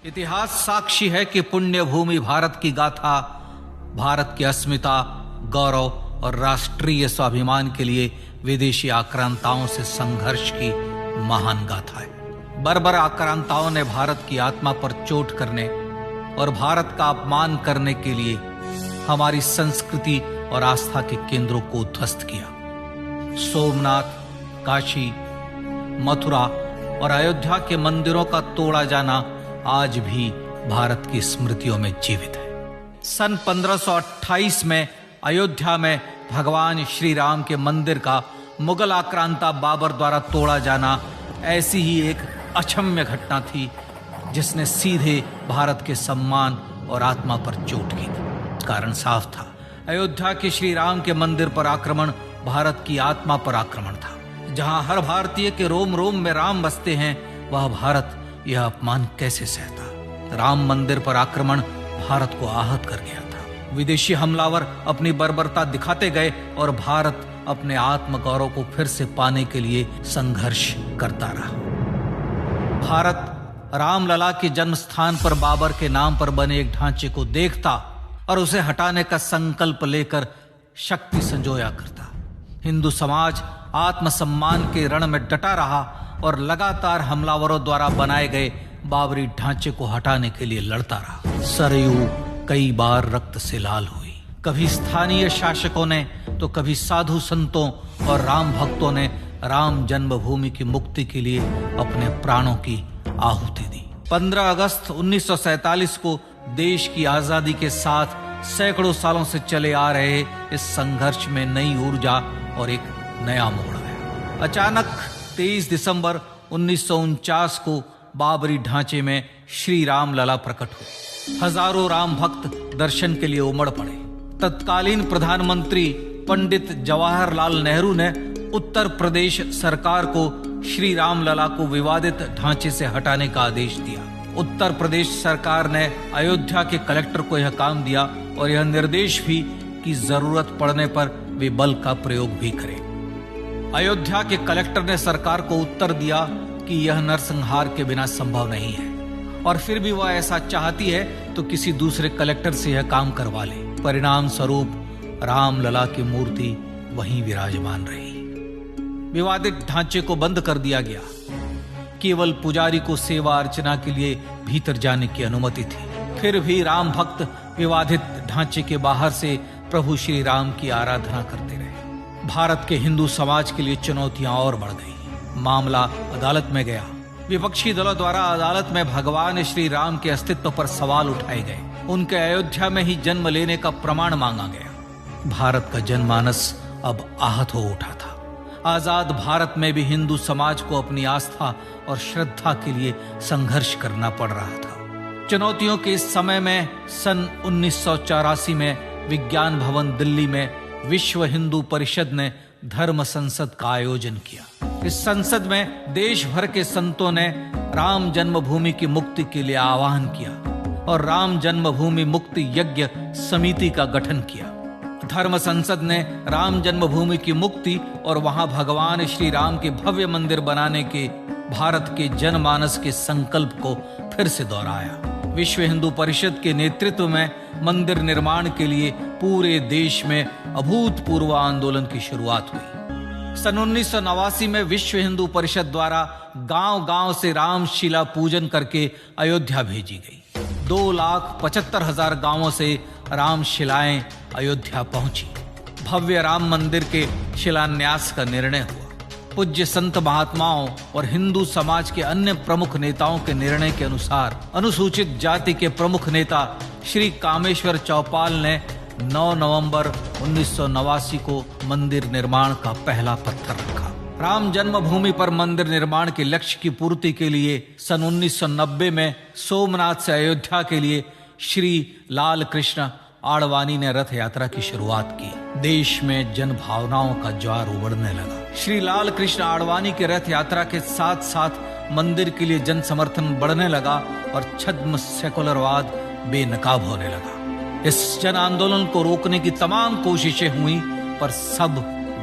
इतिहास साक्षी है कि पुण्य भूमि भारत की गाथा भारत की अस्मिता, गौरव और राष्ट्रीय स्वाभिमान के लिए विदेशी आक्रांताओं से संघर्ष की महान गाथा है। बर्बर आक्रांताओं ने भारत की आत्मा पर चोट करने और भारत का अपमान करने के लिए हमारी संस्कृति और आस्था के केंद्रों को ध्वस्त किया। सोमनाथ, काशी, मथुरा और अयोध्या के मंदिरों का तोड़ा जाना आज भी भारत की स्मृतियों में जीवित है। सन 1528 में अयोध्या में भगवान श्री राम के मंदिर का मुगल आक्रांता बाबर द्वारा तोड़ा जाना ऐसी ही एक अक्षम्य घटना थी जिसने सीधे भारत के सम्मान और आत्मा पर चोट की थी। कारण साफ था, अयोध्या के श्री राम के मंदिर पर आक्रमण भारत की आत्मा पर आक्रमण था। जहां हर भारतीय के रोम रोम में राम बसते हैं, वह भारत यह अपमान कैसे सहता। राम मंदिर पर आक्रमण भारत को आहत कर गया था। विदेशी हमलावर अपनी बर्बरता दिखाते गए और भारत अपने आत्मगौरव को फिर से पाने के लिए संघर्ष करता रहा। भारत रामलला के जन्म स्थान पर बाबर के नाम पर बने एक ढांचे को देखता और उसे हटाने का संकल्प लेकर शक्ति संजोया करता। हिंदू समाज आत्मसम्मान के रण में डटा रहा और लगातार हमलावरों द्वारा बनाए गए बाबरी ढांचे को हटाने के लिए लड़ता रहा। सरयू कई बार रक्त से लाल हुई। कभी स्थानीय शासकों ने तो कभी साधु संतों और राम भक्तों ने राम जन्मभूमि की मुक्ति के लिए अपने प्राणों की आहुति दी। 15 अगस्त 1947 को देश की आजादी के साथ सैकड़ों सालों से चले आ रहे इस संघर्ष में नई ऊर्जा और एक नया मोड़ आया। अचानक 23 दिसंबर 1949 को बाबरी ढांचे में श्री राम लला प्रकट हुए। हजारों राम भक्त दर्शन के लिए उमड़ पड़े। तत्कालीन प्रधानमंत्री पंडित जवाहरलाल नेहरू ने उत्तर प्रदेश सरकार को श्री राम लला को विवादित ढांचे से हटाने का आदेश दिया। उत्तर प्रदेश सरकार ने अयोध्या के कलेक्टर को यह काम दिया और यह निर्देश भी कि जरूरत पड़ने पर वे बल का प्रयोग भी करें। अयोध्या के कलेक्टर ने सरकार को उत्तर दिया कि यह नरसंहार के बिना संभव नहीं है और फिर भी वह ऐसा चाहती है तो किसी दूसरे कलेक्टर से यह काम करवा ले। परिणाम स्वरूप रामलला की मूर्ति वहीं विराजमान रही। विवादित ढांचे को बंद कर दिया गया। केवल पुजारी को सेवा अर्चना के लिए भीतर जाने की अनुमति थी। फिर भी राम भक्त विवादित ढांचे के बाहर से प्रभु श्री राम की आराधना करते रहे। भारत के हिंदू समाज के लिए चुनौतियां और बढ़ गई। मामला अदालत में गया। विपक्षी दलों द्वारा अदालत में भगवान श्री राम के अस्तित्व पर सवाल उठाए गए। उनके अयोध्या में ही जन्म लेने का प्रमाण मांगा गया। भारत का जनमानस अब आहत हो उठा था। आजाद भारत में भी हिंदू समाज को अपनी आस्था और श्रद्धा के लिए संघर्ष करना पड़ रहा था। चुनौतियों के इस समय में सन 1984 में विज्ञान भवन दिल्ली में विश्व हिंदू परिषद ने धर्म संसद का आयोजन किया। इस संसद में देश भर के संतों ने राम जन्मभूमि की मुक्ति के लिए आह्वान किया और राम जन्मभूमि मुक्ति यज्ञ समिति का गठन किया। धर्म संसद ने राम जन्मभूमि की मुक्ति और वहां भगवान श्री राम के भव्य मंदिर बनाने के भारत के जनमानस के संकल्प को फिर से दोहराया। विश्व हिंदू परिषद के नेतृत्व में मंदिर निर्माण के लिए पूरे देश में अभूतपूर्व आंदोलन की शुरुआत हुई। सन 1989 में विश्व हिंदू परिषद द्वारा गांव-गांव से रामशिला पूजन करके अयोध्या भेजी गई। 2,75,000 गांवों से रामशिलाएं अयोध्या पहुंची। भव्य राम मंदिर के शिलान्यास का निर्णय हुआ। पूज्य संत महात्माओं और हिंदू समाज के अन्य प्रमुख नेताओं के निर्णय के अनुसार अनुसूचित जाति के प्रमुख नेता श्री कामेश्वर चौपाल ने 9 नवंबर 1989 को मंदिर निर्माण का पहला पत्थर रखा। राम जन्मभूमि पर मंदिर निर्माण के लक्ष्य की पूर्ति के लिए सन 1990 में सोमनाथ से अयोध्या के लिए श्री लाल कृष्ण आडवाणी ने रथ यात्रा की शुरुआत की। देश में जन भावनाओं का ज्वार उमड़ने लगा। श्री लाल कृष्ण आडवाणी के रथ यात्रा के साथ साथ मंदिर के लिए जन समर्थन बढ़ने लगा और छद्म सेकुलरवाद बेनकाब होने लगा। इस जन आंदोलन को रोकने की तमाम कोशिशें हुई पर सब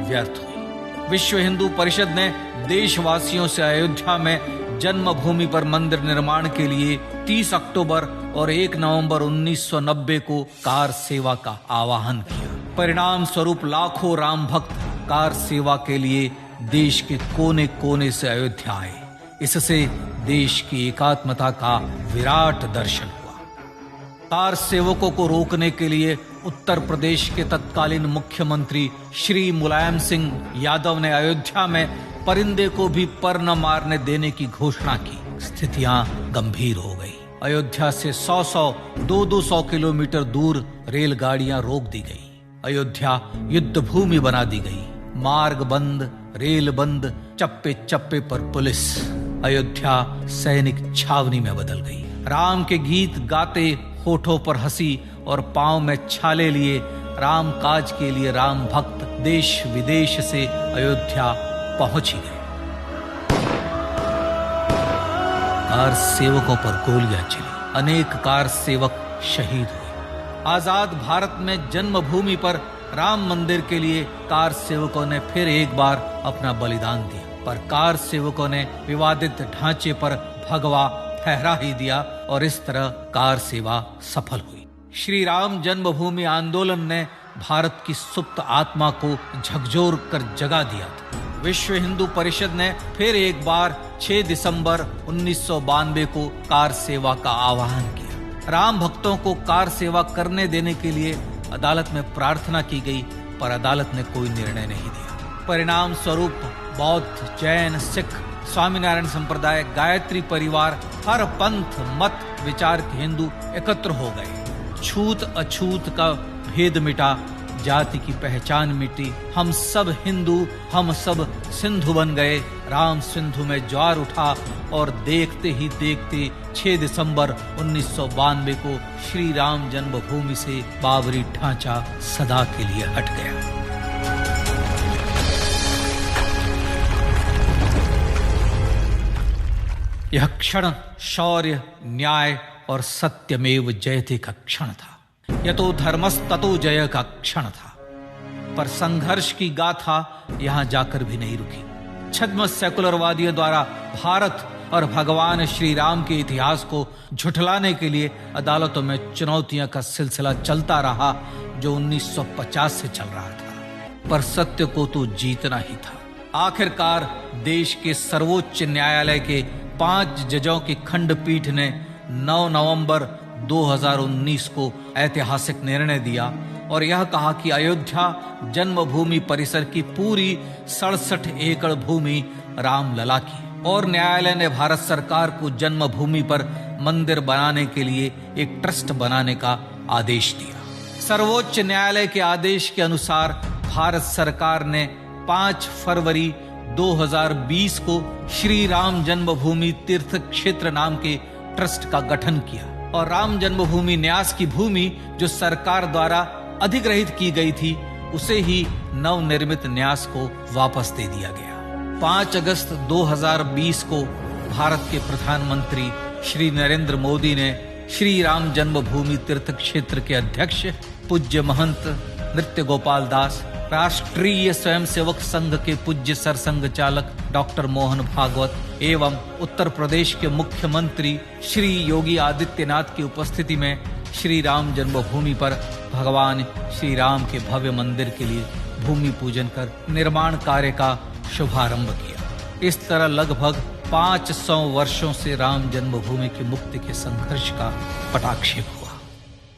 व्यर्थ हुई। विश्व हिंदू परिषद ने देशवासियों से अयोध्या में जन्मभूमि पर मंदिर निर्माण के लिए 30 अक्टूबर और 1 नवंबर 1990 को कार सेवा का आह्वान किया। परिणाम स्वरूप लाखों राम भक्त कार सेवा के लिए देश के कोने कोने से अयोध्या आए। इससे देश की एकात्मता का विराट दर्शन हुआ। कार सेवकों को रोकने के लिए उत्तर प्रदेश के तत्कालीन मुख्यमंत्री श्री मुलायम सिंह यादव ने अयोध्या में परिंदे को भी पर न मारने देने की घोषणा की। स्थितियां गंभीर हो गई। अयोध्या से 200 किलोमीटर दूर रेलगाड़ियां रोक दी गई। अयोध्या युद्ध भूमि बना दी गई। मार्ग बंद, रेल बंद, चप्पे चप्पे पर पुलिस। अयोध्या सैनिक छावनी में बदल गई। राम के गीत गाते, होठों पर हंसी और पांव में छाले लिए राम काज के लिए राम भक्त देश विदेश से अयोध्या पहुंच ही गए। कार सेवकों पर गोलियां चली। अनेक कार सेवक शहीद हुए। आजाद भारत में जन्मभूमि पर राम मंदिर के लिए कार सेवकों ने फिर एक बार अपना बलिदान दिया, पर कार सेवकों ने विवादित ढांचे पर भगवा ठहरा ही दिया और इस तरह कार सेवा सफल हुई। श्री राम जन्मभूमि आंदोलन ने भारत की सुप्त आत्मा को झकझोर कर जगा दिया था। विश्व हिंदू परिषद ने फिर एक बार 6 दिसंबर 1992 को कार सेवा का आह्वान किया। राम भक्तों को कार सेवा करने देने के लिए अदालत में प्रार्थना की गई, पर अदालत ने कोई निर्णय नहीं दिया। परिणाम स्वरूप बौद्ध, जैन, सिख, स्वामीनारायण संप्रदाय, गायत्री परिवार, हर पंथ मत विचार के हिंदू एकत्र हो गए। छूत अछूत का भेद मिटा, जाति की पहचान मिटी। हम सब हिंदू, हम सब सिंधु बन गए। राम सिंधु में ज्वार उठा और देखते ही देखते 6 दिसंबर 1992 को श्री राम जन्मभूमि से बाबरी ढांचा सदा के लिए हट गया। यह क्षण शौर्य, न्याय और सत्यमेव जयते का क्षण था। यह तो धर्मस्ततो जय का क्षण था। पर संघर्ष की गाथा यहां जाकर भी नहीं रुकी। छद्म सेकुलरवादियों द्वारा भारत और भगवान श्री राम के इतिहास को झुठलाने के लिए अदालतों में चुनौतियों का सिलसिला चलता रहा, जो 1950 से चल रहा था। पर सत्य को तो जीतना ही था। आखिरकार देश के सर्वोच्च न्यायालय के 5 जजों की खंडपीठ ने 9 नवंबर 2019 को ऐतिहासिक निर्णय दिया और यह कहा कि अयोध्या जन्मभूमि परिसर की पूरी 67 एकड़ भूमि रामलला की, और न्यायालय ने भारत सरकार को जन्मभूमि पर मंदिर बनाने के लिए एक ट्रस्ट बनाने का आदेश दिया। सर्वोच्च न्यायालय के आदेश के अनुसार भारत सरकार ने 5 फरवरी 2020 को श्री राम जन्मभूमि तीर्थ क्षेत्र नाम के ट्रस्ट का गठन किया और राम जन्मभूमि न्यास की भूमि जो सरकार द्वारा अधिग्रहित की गई थी, उसे ही नवनिर्मित न्यास को वापस दे दिया गया। 5 अगस्त 2020 को भारत के प्रधानमंत्री श्री नरेंद्र मोदी ने श्री राम जन्मभूमि तीर्थ क्षेत्र के अध्यक्ष पूज्य महंत नृत्य गोपाल दास, राष्ट्रीय स्वयंसेवक संघ के पूज्य सरसंघ चालक डॉक्टर मोहन भागवत एवं उत्तर प्रदेश के मुख्यमंत्री श्री योगी आदित्यनाथ की उपस्थिति में श्री राम जन्मभूमि पर भगवान श्री राम के भव्य मंदिर के लिए भूमि पूजन कर निर्माण कार्य का शुभारंभ किया। इस तरह लगभग 500 वर्षों से राम जन्मभूमि की मुक्ति के संघर्ष का पटाक्षेप हुआ।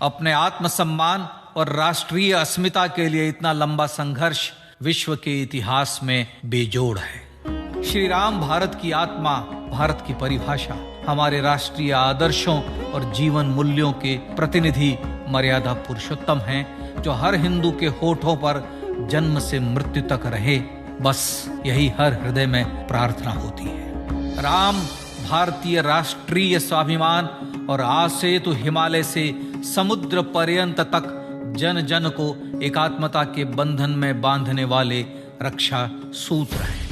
अपने आत्मसम्मान और राष्ट्रीय अस्मिता के लिए इतना लंबा संघर्ष विश्व के इतिहास में बेजोड़ है। श्री राम भारत की आत्मा, भारत की परिभाषा, हमारे राष्ट्रीय आदर्शों और जीवन मूल्यों के प्रतिनिधि मर्यादा पुरुषोत्तम हैं, जो हर हिंदू के होठों पर जन्म से मृत्यु तक रहे। बस यही हर हृदय में प्रार्थना होती है। राम भारतीय राष्ट्रीय स्वाभिमान और आसेतु हिमालय से समुद्र पर्यंत तक जन जन को एकात्मता के बंधन में बांधने वाले रक्षा सूत्र हैं।